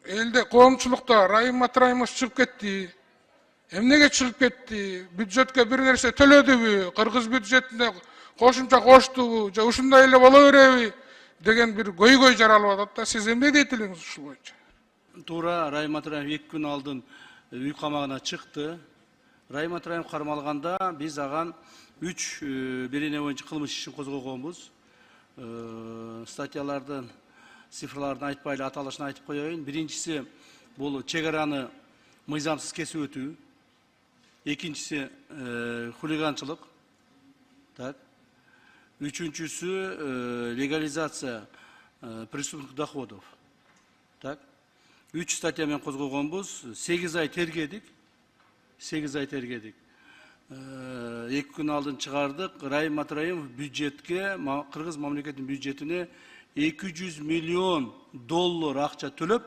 элде коомчулукта Райым Матраимов чыгып кетти. Эмнеге чыгып кетти? Бюджетке бир нерсе төлөдүбү? Кыргыз бюджетине кошумча коштубу? Же ушундай эле боло береби? Деген бир көйгөй жаралып атат да. Сиз эмне дейт элеңиз ушул боюнча? Туура, Райым Матраимов 2 күн алдын үй камагына чыкты. Райым Матраимов кармалганда биз аган 3 берене боюнча кылмыш ишин козгогонбуз. Статьялардын цифрларын айтпай эле аталышын айтып коеюн. Биринчиси бул чек араны мыйзамсыз кесип өтүү. Экинчиси хулиганчылык. Так. Үчүнчүсү легализация преступных доходов. Так. 3 статья менен козгогонбуз. 8 ай тергедик. 8 ай тергедик. 2 күн алдын чыгардык. Райым Матраимов бюджетке, Кыргыз мамлекетинин бюджетине $200 миллион акча төлөп,